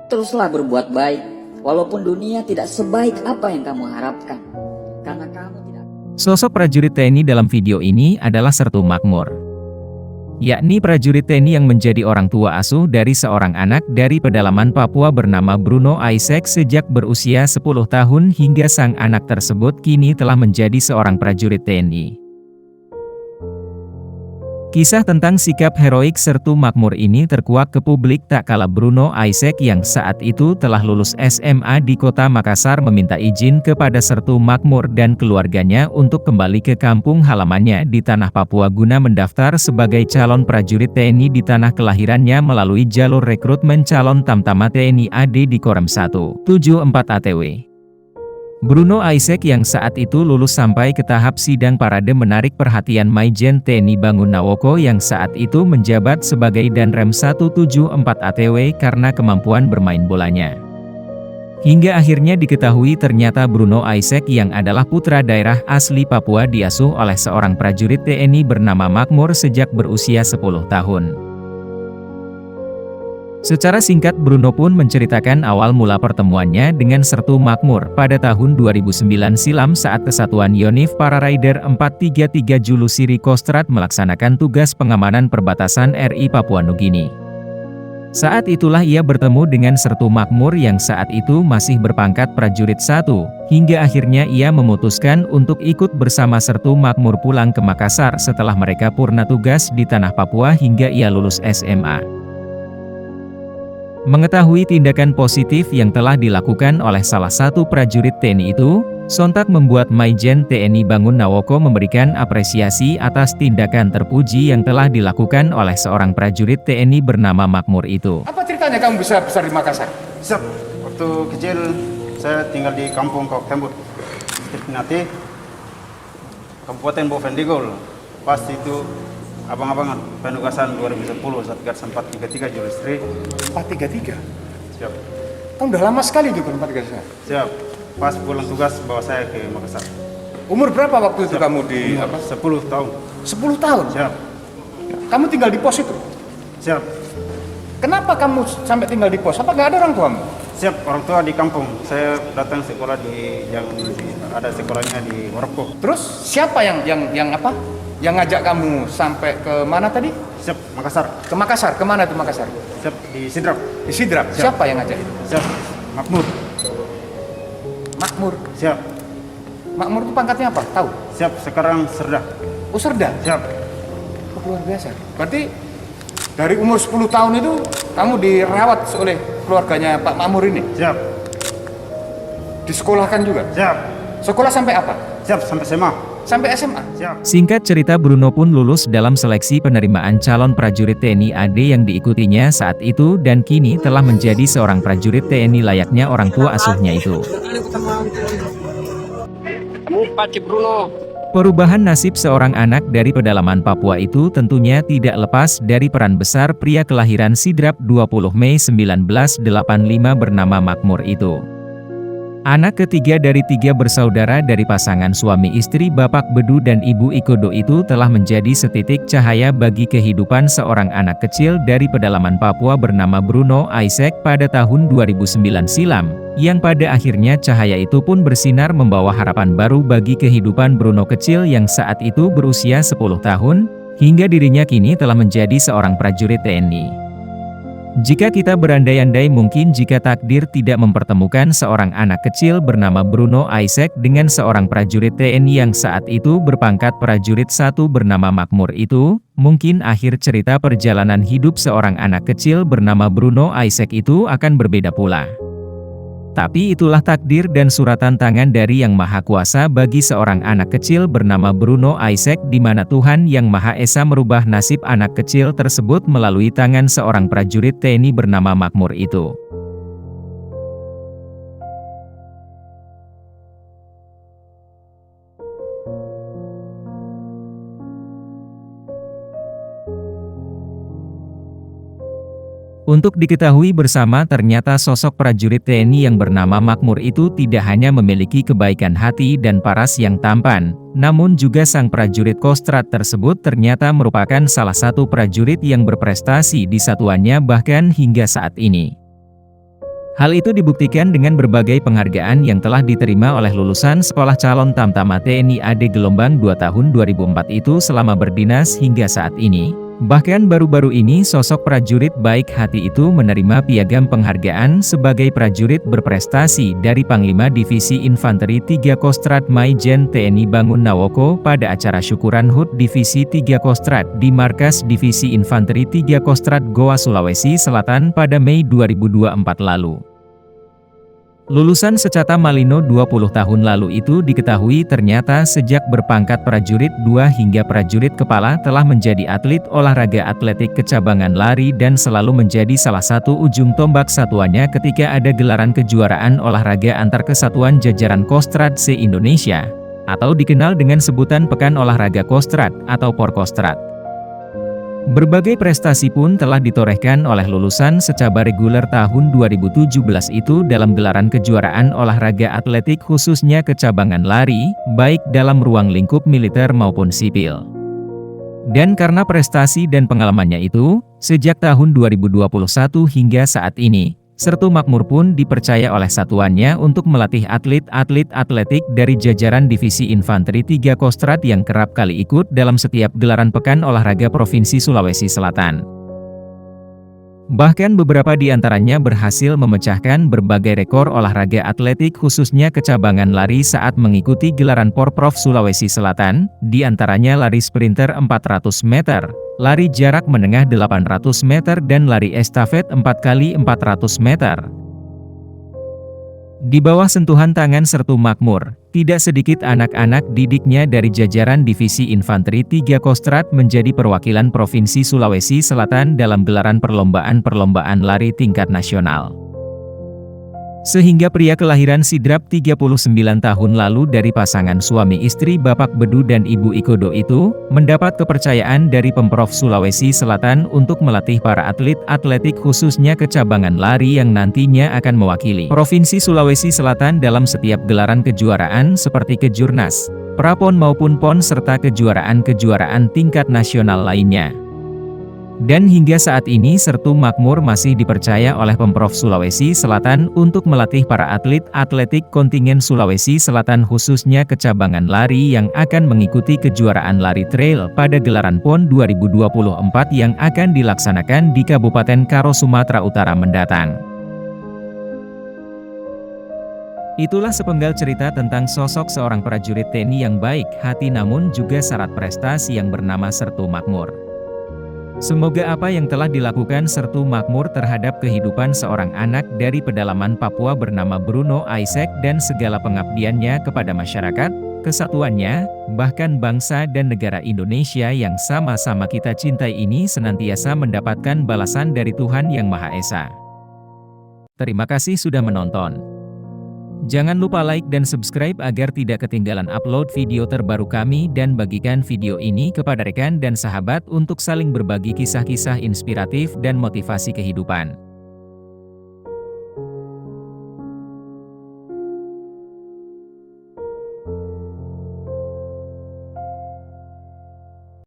Teruslah berbuat baik, walaupun dunia tidak sebaik apa yang kamu harapkan. Karena kamu tidak... Sosok prajurit TNI dalam video ini adalah Sertu Makmur, yakni prajurit TNI yang menjadi orang tua asuh dari seorang anak dari pedalaman Papua bernama Bruno Isaac sejak berusia 10 tahun hingga sang anak tersebut kini telah menjadi seorang prajurit TNI. Kisah tentang sikap heroik Sertu Makmur ini terkuak ke publik tak kala Bruno Isaac yang saat itu telah lulus SMA di kota Makassar meminta izin kepada Sertu Makmur dan keluarganya untuk kembali ke kampung halamannya di tanah Papua guna mendaftar sebagai calon prajurit TNI di tanah kelahirannya melalui jalur rekrutmen calon Tamtama TNI AD di Korem 174 ATW. Bruno Isaac yang saat itu lulus sampai ke tahap sidang parade menarik perhatian Maijen TNI Bangun Nawoko yang saat itu menjabat sebagai Danrem 174 ATW karena kemampuan bermain bolanya. Hingga akhirnya diketahui ternyata Bruno Isaac yang adalah putra daerah asli Papua diasuh oleh seorang prajurit TNI bernama Makmur sejak berusia 10 tahun. Secara singkat Bruno pun menceritakan awal mula pertemuannya dengan Sertu Makmur pada tahun 2009 silam saat Kesatuan Yonif Para Rider 433 Julusiri Kostrad melaksanakan tugas pengamanan perbatasan RI Papua Nugini. Saat itulah ia bertemu dengan Sertu Makmur yang saat itu masih berpangkat prajurit 1, hingga akhirnya ia memutuskan untuk ikut bersama Sertu Makmur pulang ke Makassar setelah mereka purna tugas di tanah Papua hingga ia lulus SMA. Mengetahui tindakan positif yang telah dilakukan oleh salah satu prajurit TNI itu, sontak membuat Maijen TNI Bangun Nawoko memberikan apresiasi atas tindakan terpuji yang telah dilakukan oleh seorang prajurit TNI bernama Makmur itu. Apa ceritanya kamu bisa besar di Makassar? Siap, waktu kecil saya tinggal di kampung Kok Tembut, Nati, Kabupaten Bovendigul. Pas itu abang-abangan penugasan 2010 Satgas 433 Julistri. 433? Siap. Kamu udah lama sekali itu 433? Siap. Pas pulang tugas bawa saya ke Makassar. Umur berapa waktu itu kamu di Umur 10 tahun. 10 tahun? Siap. Kamu tinggal di pos itu? Siap. Kenapa kamu sampai tinggal di pos? Apa nggak ada orang tuamu? Siap, orang tua di kampung. Saya datang sekolah ada sekolahnya di Waroko. Terus siapa yang apa? Yang ngajak kamu sampai ke mana tadi? Siap, Makassar. Ke Makassar. Kemana tuh Makassar? Siap, di Sidrap. Di Sidrap. Siap. Siapa yang ngajak itu? Siap, Makmur. Makmur. Siap. Makmur itu pangkatnya apa? Tahu? Siap, sekarang Serda. Oh, Serda. Siap. Oh, luar biasa. Berarti dari umur 10 tahun itu kamu dirawat oleh keluarganya Pak Makmur ini? Siap. Disekolahkan juga? Siap. Sekolah sampai apa? Siap, sampai SMA. Sampai SMA? Siap. Singkat cerita Bruno pun lulus dalam seleksi penerimaan calon prajurit TNI AD yang diikutinya saat itu dan kini telah menjadi seorang prajurit TNI layaknya orang tua asuhnya itu. Perubahan nasib seorang anak dari pedalaman Papua itu tentunya tidak lepas dari peran besar pria kelahiran Sidrap 20 Mei 1985 bernama Makmur itu. Anak ketiga dari 3 bersaudara dari pasangan suami istri Bapak Bedu dan Ibu Ikodo itu telah menjadi setitik cahaya bagi kehidupan seorang anak kecil dari pedalaman Papua bernama Bruno Isaac pada tahun 2009 silam, yang pada akhirnya cahaya itu pun bersinar membawa harapan baru bagi kehidupan Bruno kecil yang saat itu berusia 10 tahun, hingga dirinya kini telah menjadi seorang prajurit TNI. Jika kita berandai-andai mungkin jika takdir tidak mempertemukan seorang anak kecil bernama Bruno Isaac dengan seorang prajurit TNI yang saat itu berpangkat prajurit 1 bernama Makmur itu, mungkin akhir cerita perjalanan hidup seorang anak kecil bernama Bruno Isaac itu akan berbeda pula. Tapi itulah takdir dan suratan tangan dari Yang Maha Kuasa bagi seorang anak kecil bernama Bruno Isaac di mana Tuhan Yang Maha Esa merubah nasib anak kecil tersebut melalui tangan seorang prajurit TNI bernama Makmur itu. Untuk diketahui bersama ternyata sosok prajurit TNI yang bernama Makmur itu tidak hanya memiliki kebaikan hati dan paras yang tampan, namun juga sang prajurit Kostrad tersebut ternyata merupakan salah satu prajurit yang berprestasi di satuannya bahkan hingga saat ini. Hal itu dibuktikan dengan berbagai penghargaan yang telah diterima oleh lulusan Sekolah Calon Tamtama TNI AD gelombang 2 tahun 2004 itu selama berdinas hingga saat ini. Bahkan baru-baru ini sosok prajurit baik hati itu menerima piagam penghargaan sebagai prajurit berprestasi dari Panglima Divisi Infanteri 3 Kostrad Maijen TNI Bangun Nawoko pada acara syukuran HUT Divisi 3 Kostrad di Markas Divisi Infanteri 3 Kostrad Goa Sulawesi Selatan pada Mei 2024 lalu. Lulusan Secata Malino 20 tahun lalu itu diketahui ternyata sejak berpangkat prajurit 2 hingga prajurit kepala telah menjadi atlet olahraga atletik kecabangan lari dan selalu menjadi salah satu ujung tombak satuannya ketika ada gelaran kejuaraan olahraga antar kesatuan jajaran Kostrad se-Indonesia, atau dikenal dengan sebutan Pekan Olahraga Kostrad atau Porkostrad. Berbagai prestasi pun telah ditorehkan oleh lulusan secabar reguler tahun 2017 itu dalam gelaran kejuaraan olahraga atletik khususnya kecabangan lari, baik dalam ruang lingkup militer maupun sipil. Dan karena prestasi dan pengalamannya itu, sejak tahun 2021 hingga saat ini, Sertu Makmur pun dipercaya oleh satuannya untuk melatih atlet-atlet atletik dari jajaran Divisi Infanteri 3 Kostrad yang kerap kali ikut dalam setiap gelaran Pekan Olahraga Provinsi Sulawesi Selatan. Bahkan beberapa di antaranya berhasil memecahkan berbagai rekor olahraga atletik khususnya kecabangan lari saat mengikuti gelaran Porprov Sulawesi Selatan, di antaranya lari sprinter 400 meter, lari jarak menengah 800 meter dan lari estafet 4x400 meter. Di bawah sentuhan tangan Sertu Makmur, tidak sedikit anak-anak didiknya dari jajaran Divisi Infanteri 3 Kostrad menjadi perwakilan Provinsi Sulawesi Selatan dalam gelaran perlombaan-perlombaan lari tingkat nasional. Sehingga pria kelahiran Sidrap 39 tahun lalu dari pasangan suami istri Bapak Bedu dan Ibu Ikodo itu, mendapat kepercayaan dari Pemprov Sulawesi Selatan untuk melatih para atlet atletik khususnya kecabangan lari yang nantinya akan mewakili Provinsi Sulawesi Selatan dalam setiap gelaran kejuaraan seperti Kejurnas, Prapon maupun PON serta kejuaraan-kejuaraan tingkat nasional lainnya. Dan hingga saat ini Sertu Makmur masih dipercaya oleh Pemprov Sulawesi Selatan untuk melatih para atlet atletik kontingen Sulawesi Selatan khususnya kecabangan lari yang akan mengikuti kejuaraan lari trail pada gelaran PON 2024 yang akan dilaksanakan di Kabupaten Karo, Sumatera Utara mendatang. Itulah sepenggal cerita tentang sosok seorang prajurit TNI yang baik hati namun juga syarat prestasi yang bernama Sertu Makmur. Semoga apa yang telah dilakukan Sertu Makmur terhadap kehidupan seorang anak dari pedalaman Papua bernama Bruno Isaac dan segala pengabdiannya kepada masyarakat, kesatuannya, bahkan bangsa dan negara Indonesia yang sama-sama kita cintai ini senantiasa mendapatkan balasan dari Tuhan Yang Maha Esa. Terima kasih sudah menonton. Jangan lupa like dan subscribe agar tidak ketinggalan upload video terbaru kami dan bagikan video ini kepada rekan dan sahabat untuk saling berbagi kisah-kisah inspiratif dan motivasi kehidupan.